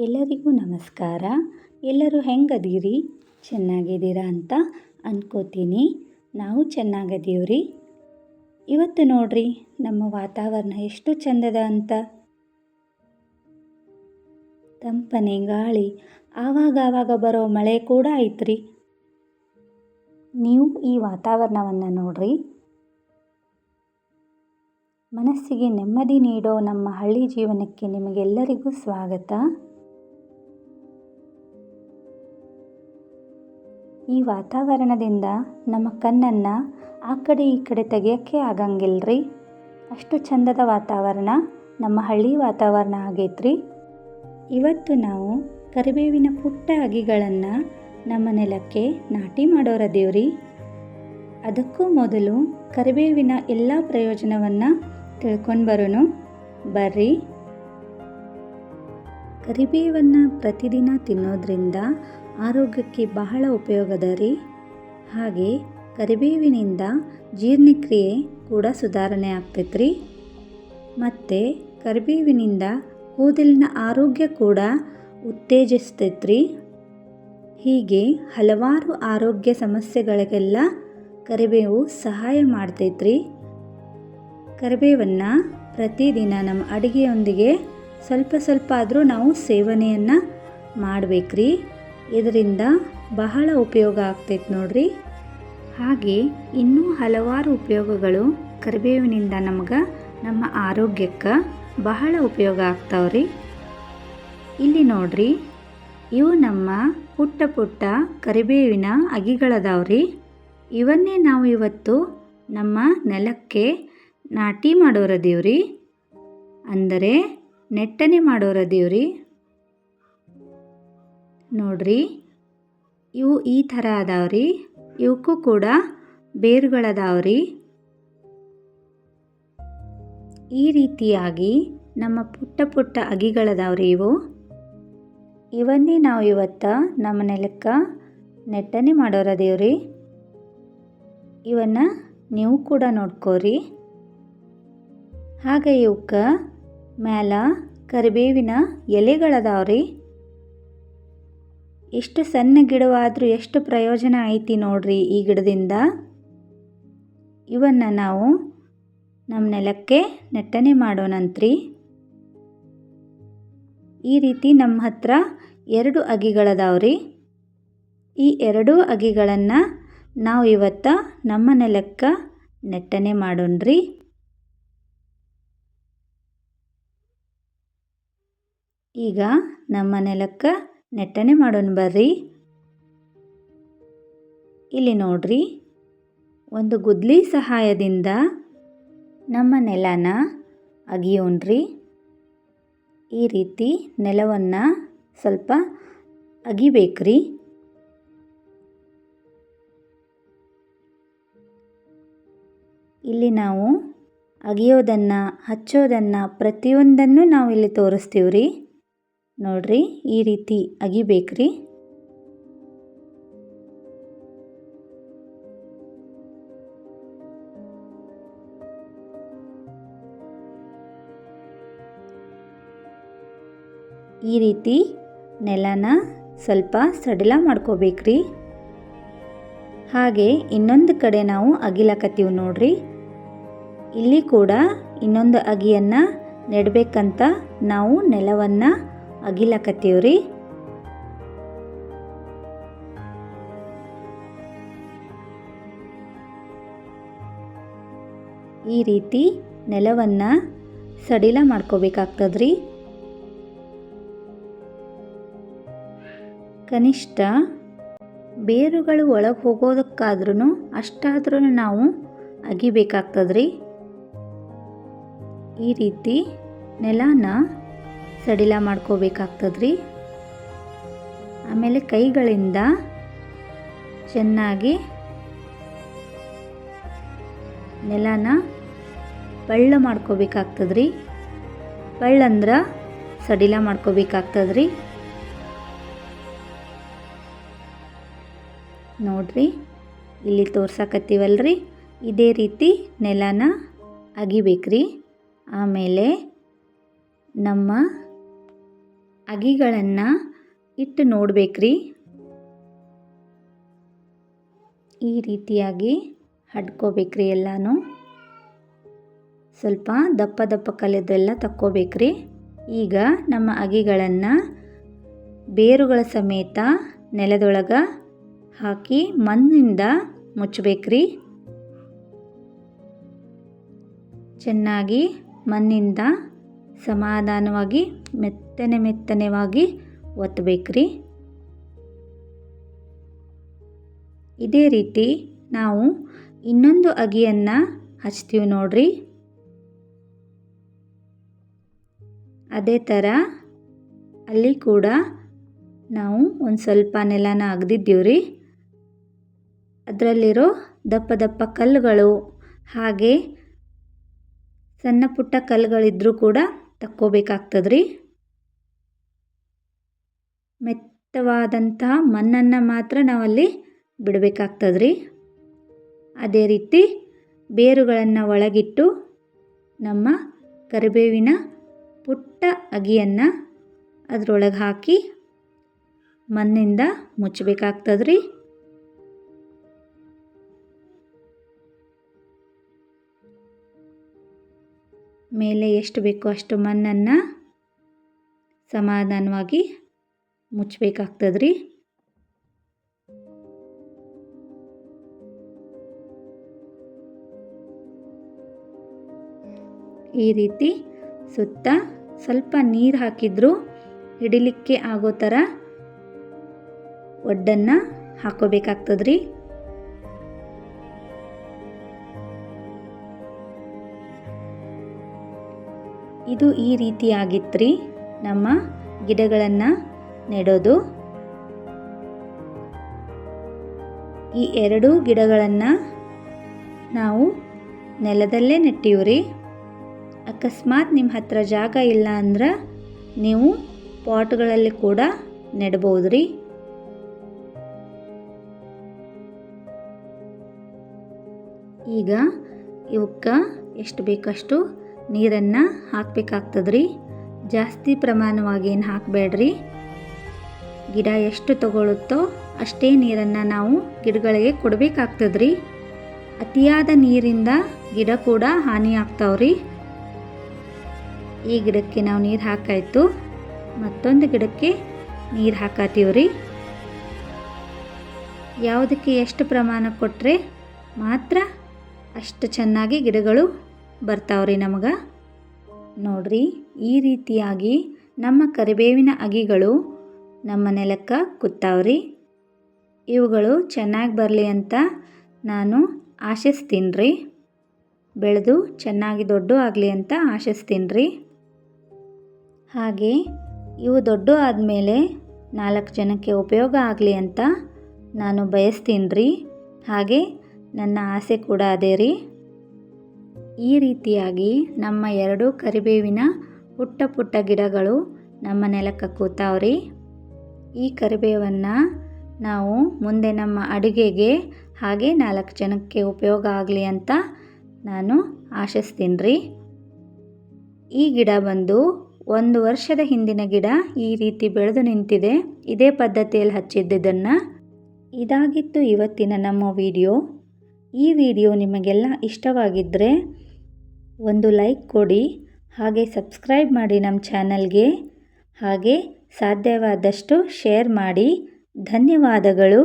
ಎಲ್ಲರಿಗೂ ನಮಸ್ಕಾರ. ಎಲ್ಲರೂ ಹೆಂಗದೀರಿ? ಚೆನ್ನಾಗಿದ್ದೀರಾ ಅಂತ ಅಂದ್ಕೋತೀನಿ. ನಾವು ಚೆನ್ನಾಗದೀವ್ರಿ. ಇವತ್ತು ನೋಡ್ರಿ ನಮ್ಮ ವಾತಾವರಣ ಎಷ್ಟು ಚಂದದ ಅಂತ. ತಂಪನೆ ಗಾಳಿ, ಆವಾಗ ಬರೋ ಮಳೆ ಕೂಡ ಐತ್ರಿ. ನೀವು ಈ ವಾತಾವರಣವನ್ನು ನೋಡ್ರಿ. ಮನಸ್ಸಿಗೆ ನೆಮ್ಮದಿ ನೀಡೋ ನಮ್ಮ ಹಳ್ಳಿ ಜೀವನಕ್ಕೆ ನಿಮಗೆಲ್ಲರಿಗೂ ಸ್ವಾಗತ. ಈ ವಾತಾವರಣದಿಂದ ನಮ್ಮ ಕಣ್ಣನ್ನು ಆ ಕಡೆ ಈ ಕಡೆ ತೆಗಿಯೋಕ್ಕೆ ಆಗಂಗಿಲ್ರಿ. ಅಷ್ಟು ಚಂದದ ವಾತಾವರಣ ನಮ್ಮ ಹಳ್ಳಿ ವಾತಾವರಣ ಆಗೈತ್ರಿ. ಇವತ್ತು ನಾವು ಕರಿಬೇವಿನ ಪುಟ್ಟ ಅಗಿಗಳನ್ನು ನಮ್ಮ ನೆಲಕ್ಕೆ ನಾಟಿ ಮಾಡೋರದೇವ್ರಿ. ಅದಕ್ಕೂ ಮೊದಲು ಕರಿಬೇವಿನ ಎಲ್ಲ ಪ್ರಯೋಜನವನ್ನು ತಿಳ್ಕೊಂಡು ಬರೋಣ ಬರ್ರಿ. ಕರಿಬೇವನ್ನು ಪ್ರತಿದಿನ ತಿನ್ನೋದ್ರಿಂದ ಆರೋಗ್ಯಕ್ಕೆ ಬಹಳ ಉಪಯೋಗದ ರೀ. ಹಾಗೆ ಕರಿಬೇವಿನಿಂದ ಜೀರ್ಣಕ್ರಿಯೆ ಕೂಡ ಸುಧಾರಣೆ ಆಗ್ತೈತ್ರಿ. ಮತ್ತು ಕರಿಬೇವಿನಿಂದ ಕೂದಲಿನ ಆರೋಗ್ಯ ಕೂಡ ಉತ್ತೇಜಿಸ್ತೈತ್ರಿ. ಹೀಗೆ ಹಲವಾರು ಆರೋಗ್ಯ ಸಮಸ್ಯೆಗಳಿಗೆಲ್ಲ ಕರಿಬೇವು ಸಹಾಯ ಮಾಡ್ತೈತ್ರಿ. ಕರಿಬೇವನ್ನು ಪ್ರತಿದಿನ ನಮ್ಮ ಅಡುಗೆಯೊಂದಿಗೆ ಸ್ವಲ್ಪ ಆದರೂ ನಾವು ಸೇವನೆಯನ್ನು ಮಾಡಬೇಕ್ರಿ. ಇದರಿಂದ ಬಹಳ ಉಪಯೋಗ ಆಗ್ತೈತೆ ನೋಡ್ರಿ. ಹಾಗೆ ಇನ್ನೂ ಹಲವಾರು ಉಪಯೋಗಗಳು ಕರಿಬೇವಿನಿಂದ ನಮಗೆ ನಮ್ಮ ಆರೋಗ್ಯಕ್ಕೆ ಬಹಳ ಉಪಯೋಗ ಆಗ್ತಾವ್ರಿ. ಇಲ್ಲಿ ನೋಡ್ರಿ, ಇವು ನಮ್ಮ ಪುಟ್ಟ ಕರಿಬೇವಿನ ಅಗಿಗಳದಾವ್ರಿ. ಇವನ್ನೇ ನಾವು ಇವತ್ತು ನಮ್ಮ ನೆಲಕ್ಕೆ ನಾಟಿ ಮಾಡೋರದೀವ್ರಿ, ಅಂದರೆ ನೆಟ್ಟನೆ ಮಾಡೋರದೀವ್ರಿ. ನೋಡ್ರಿ, ಇವು ಈ ಥರ ಅದಾವ್ರಿ. ಇವಕ್ಕೂ ಕೂಡ ಬೇರುಗಳದಾವ್ರಿ. ಈ ರೀತಿಯಾಗಿ ನಮ್ಮ ಪುಟ್ಟ ಅಗಿಗಳದಾವ್ರಿ ಇವು. ಇವನ್ನೇ ನಾವು ಇವತ್ತು ನಮ್ಮ ನೆಲಕ್ಕೆ ನೆಟ್ಟನೆ ಮಾಡೋರದೇವ್ರಿ. ಇವನ್ನು ನೀವು ಕೂಡ ನೋಡ್ಕೋರಿ. ಹಾಗೆ ಇವಕ್ಕೆ ಮ್ಯಾಲ ಕರಿಬೇವಿನ ಎಲೆಗಳದಾವ್ರಿ. ಎಷ್ಟು ಸಣ್ಣ ಗಿಡವಾದರೂ ಎಷ್ಟು ಪ್ರಯೋಜನ ಐತಿ ನೋಡ್ರಿ ಈ ಗಿಡದಿಂದ. ಇವನ್ನು ನಾವು ನಮ್ಮ ನೆಲಕ್ಕೆ ನೆಟ್ಟನೆ ಮಾಡೋಣಂತ್ರಿ. ಈ ರೀತಿ ನಮ್ಮ ಹತ್ರ 2 ಅಗಿಗಳದಾವ್ರಿ. ಈ 2 ಅಗಿಗಳನ್ನು ನಾವು ಇವತ್ತು ನಮ್ಮ ನೆಲಕ್ಕೆ ನೆಟ್ಟನೆ ಮಾಡೋಣ್ರಿ. ಈಗ ನಮ್ಮ ನೆಲಕ್ಕೆ ನೆಟ್ಟನೆ ಮಾಡೋಣ ಬರ್ರಿ. ಇಲ್ಲಿ ನೋಡ್ರಿ, ಒಂದು ಗುದ್ಲಿ ಸಹಾಯದಿಂದ ನಮ್ಮ ನೆಲನ ಅಗಿಯೋಣ್ರಿ. ಈ ರೀತಿ ನೆಲವನ್ನು ಸ್ವಲ್ಪ ಅಗಿಬೇಕ್ರಿ. ಇಲ್ಲಿ ನಾವು ಅಗಿಯೋದನ್ನು, ಹಚ್ಚೋದನ್ನು ಪ್ರತಿಯೊಂದನ್ನು ನಾವು ಇಲ್ಲಿ ತೋರಿಸ್ತೀವ್ರಿ. ನೋಡ್ರಿ, ಈ ರೀತಿ ಅಗಿಬೇಕ್ರಿ. ಈ ರೀತಿ ನೆಲನ ಸ್ವಲ್ಪ ಸಡಿಲ ಮಾಡ್ಕೋಬೇಕ್ರಿ. ಹಾಗೆ ಇನ್ನೊಂದು ಕಡೆ ನಾವು ಅಗಿಲಕತ್ತೀವಿ ನೋಡ್ರಿ. ಇಲ್ಲಿ ಕೂಡ ಇನ್ನೊಂದು ಅಗಿಯನ್ನು ನೆಡಬೇಕಂತ ನಾವು ನೆಲವನ್ನು ಅಗಿಲಕತ್ತೀವ್ರಿ. ಈ ರೀತಿ ನೆಲವನ್ನು ಸಡಿಲ ಮಾಡ್ಕೋಬೇಕಾಗ್ತದ್ರಿ. ಕನಿಷ್ಠ ಬೇರುಗಳು ಒಳಗೆ ಹೋಗೋದಕ್ಕಾದ್ರೂ ಅಷ್ಟಾದ್ರೂ ನಾವು ಅಗಿಬೇಕಾಗ್ತದ್ರಿ. ಈ ರೀತಿ ನೆಲನ ಸಡಿಲ ಮಾಡ್ಕೋಬೇಕಾಗ್ತದ್ರಿ. ಆಮೇಲೆ ಕೈಗಳಿಂದ ಚೆನ್ನಾಗಿ ನೆಲನ ಪಳ್ಳ ಮಾಡ್ಕೋಬೇಕಾಗ್ತದ್ರಿ. ಪಳ್ಳಂದ್ರೆ ಸಡಿಲ ಮಾಡ್ಕೋಬೇಕಾಗ್ತದ್ರಿ. ನೋಡ್ರಿ, ಇಲ್ಲಿ ತೋರ್ಸಕತ್ತೀವಲ್ರಿ, ಇದೇ ರೀತಿ ನೆಲನ ಅಗಿಬೇಕ್ರಿ. ಆಮೇಲೆ ನಮ್ಮ ಅಗಿಗಳನ್ನು ಇಟ್ಟು ನೋಡ್ಬೇಕ್ರಿ. ಈ ರೀತಿಯಾಗಿ ಹಡ್ಕೋಬೇಕ್ರಿ. ಎಲ್ಲನೂ ಸ್ವಲ್ಪ ದಪ್ಪ ದಪ್ಪ ಕಲ್ಲಿದ್ದೆಲ್ಲ ತಕ್ಕೋಬೇಕ್ರಿ. ಈಗ ನಮ್ಮ ಅಗಿಗಳನ್ನು ಬೇರುಗಳ ಸಮೇತ ನೆಲದೊಳಗೆ ಹಾಕಿ ಮಣ್ಣಿಂದ ಮುಚ್ಚಬೇಕ್ರಿ. ಚೆನ್ನಾಗಿ ಮಣ್ಣಿಂದ ಸಮಾಧಾನವಾಗಿ ಮೆತ್ತನೆವಾಗಿ ಒತ್ತಬೇಕ್ರಿ. ಇದೇ ರೀತಿ ನಾವು ಇನ್ನೊಂದು ಅಗಿಯನ್ನು ಹಚ್ತೀವಿ ನೋಡ್ರಿ. ಅದೇ ಥರ ಅಲ್ಲಿ ಕೂಡ ನಾವು ಒಂದು ಸ್ವಲ್ಪ ನೆಲನ ಅಗ್ದಿದ್ದೀವ್ರಿ. ಅದರಲ್ಲಿರೋ ದಪ್ಪ ದಪ್ಪ ಕಲ್ಲುಗಳು ಹಾಗೆ ಸಣ್ಣ ಪುಟ್ಟ ಕಲ್ಲುಗಳಿದ್ರೂ ಕೂಡ ತಕ್ಕೋಬೇಕಾಗ್ತದ್ರಿ. ಮೆತ್ತವಾದಂತಹ ಮಣ್ಣನ್ನು ಮಾತ್ರ ನಾವಲ್ಲಿ ಬಿಡಬೇಕಾಗ್ತದ್ರಿ. ಅದೇ ರೀತಿ ಬೇರುಗಳನ್ನು ಒಳಗಿಟ್ಟು ನಮ್ಮ ಕರಿಬೇವಿನ ಪುಟ್ಟ ಅಗಿಯನ್ನು ಅದರೊಳಗೆ ಹಾಕಿ ಮಣ್ಣಿಂದ ಮುಚ್ಚಬೇಕಾಗ್ತದ್ರಿ. ಮೇಲೆ ಎಷ್ಟು ಬೇಕೋ ಅಷ್ಟು ಮಣ್ಣನ್ನು ಸಮಾಧಾನವಾಗಿ ಮುಚ್ಚಬೇಕಾಗ್ತದ್ರಿ. ಈ ರೀತಿ ಸುತ್ತ ಸ್ವಲ್ಪ ನೀರು ಹಾಕಿದ್ರೂ ಹಿಡಿಲಿಕ್ಕೆ ಆಗೋ ಥರ ಒಡ್ಡನ್ನು ಹಾಕೋಬೇಕಾಗ್ತದ್ರಿ. ಇದು ಈ ರೀತಿ ಆಗಿತ್ರಿ ನಮ್ಮ ಗಿಡಗಳನ್ನು ನೆಡೋದು. ಈ ಎರಡೂ ಗಿಡಗಳನ್ನು ನಾವು ನೆಲದಲ್ಲೇ ನೆಟ್ಟಿವ್ರಿ. ಅಕಸ್ಮಾತ್ ನಿಮ್ಮ ಹತ್ರ ಜಾಗ ಇಲ್ಲ ಅಂದ್ರೆ ನೀವು ಪಾಟ್ಗಳಲ್ಲಿ ಕೂಡ ನೆಡ್ಬೋದ್ರಿ. ಈಗ ಇವಕ್ಕೆ ಎಷ್ಟು ಬೇಕಷ್ಟು ನೀರನ್ನು ಹಾಕಬೇಕಾಗ್ತದ್ರಿ. ಜಾಸ್ತಿ ಪ್ರಮಾಣವಾಗಿ ಏನು ಹಾಕಬೇಡ್ರಿ. ಗಿಡ ಎಷ್ಟು ತಗೊಳುತ್ತೋ ಅಷ್ಟೇ ನೀರನ್ನು ನಾವು ಗಿಡಗಳಿಗೆ ಕೊಡಬೇಕಾಗ್ತದ್ರಿ. ಅತಿಯಾದ ನೀರಿಂದ ಗಿಡ ಕೂಡ ಹಾನಿ ಆಗ್ತಾವ್ರಿ. ಈ ಗಿಡಕ್ಕೆ ನಾವು ನೀರು ಹಾಕಾಯ್ತು, ಮತ್ತೊಂದು ಗಿಡಕ್ಕೆ ನೀರು ಹಾಕತ್ತೀವ್ರಿ. ಯಾವುದಕ್ಕೆ ಎಷ್ಟು ಪ್ರಮಾಣ ಕೊಟ್ಟರೆ ಮಾತ್ರ ಅಷ್ಟು ಚೆನ್ನಾಗಿ ಗಿಡಗಳು ಬರ್ತಾವ್ರಿ ನಮಗೆ. ನೋಡ್ರಿ, ಈ ರೀತಿಯಾಗಿ ನಮ್ಮ ಕರಿಬೇವಿನ ಅಗಿಗಳು ನಮ್ಮ ನೆಲಕ್ಕೆ ಕೂತಾವ್ರಿ. ಇವುಗಳು ಚೆನ್ನಾಗಿ ಬರಲಿ ಅಂತ ನಾನು ಆಶಿಸ್ತೀನಿ ರೀ. ಬೆಳೆದು ಚೆನ್ನಾಗಿ ದೊಡ್ಡ ಆಗಲಿ ಅಂತ ಆಶಿಸ್ತೀನಿ ರೀ. ಹಾಗೆ ಇವು ದೊಡ್ಡ ಆದಮೇಲೆ 4 ಜನಕ್ಕೆ ಉಪಯೋಗ ಆಗಲಿ ಅಂತ ನಾನು ಬಯಸ್ತೀನಿ ರೀ. ಹಾಗೆ ನನ್ನ ಆಸೆ ಕೂಡ ಅದೇ ರೀ. ಈ ರೀತಿಯಾಗಿ ನಮ್ಮ 2 ಕರಿಬೇವಿನ ಪುಟ್ಟ ಪುಟ್ಟ ಗಿಡಗಳು ನಮ್ಮ ನೆಲಕ್ಕೆ ಕೂತಾವ್ರಿ. ಈ ಕರಿಬೇವನ್ನು ನಾವು ಮುಂದೆ ನಮ್ಮ ಅಡುಗೆಗೆ ಹಾಗೆ 4 ಜನಕ್ಕೆ ಉಪಯೋಗ ಆಗಲಿ ಅಂತ ನಾನು ಆಶಿಸ್ತೀನಿ ರೀ. ಈ ಗಿಡ ಬಂದು 1 ವರ್ಷದ ಹಿಂದಿನ ಗಿಡ ಈ ರೀತಿ ಬೆಳೆದು ನಿಂತಿದೆ. ಇದೇ ಪದ್ಧತಿಯಲ್ಲಿ ಹಚ್ಚಿದ್ದನ್ನು. ಇದಾಗಿತ್ತು ಇವತ್ತಿನ ನಮ್ಮ ವಿಡಿಯೋ. ಈ ವಿಡಿಯೋ ನಿಮಗೆಲ್ಲ ಇಷ್ಟವಾಗಿದ್ದರೆ ಒಂದು ಲೈಕ್ ಕೊಡಿ, ಹಾಗೆ ಸಬ್ಸ್ಕ್ರೈಬ್ ಮಾಡಿ ನಮ್ಮ ಚಾನಲ್ಗೆ. ಹಾಗೆ ಸಾಧ್ಯವಾದಷ್ಟು ಶೇರ್ ಮಾಡಿ. ಧನ್ಯವಾದಗಳು.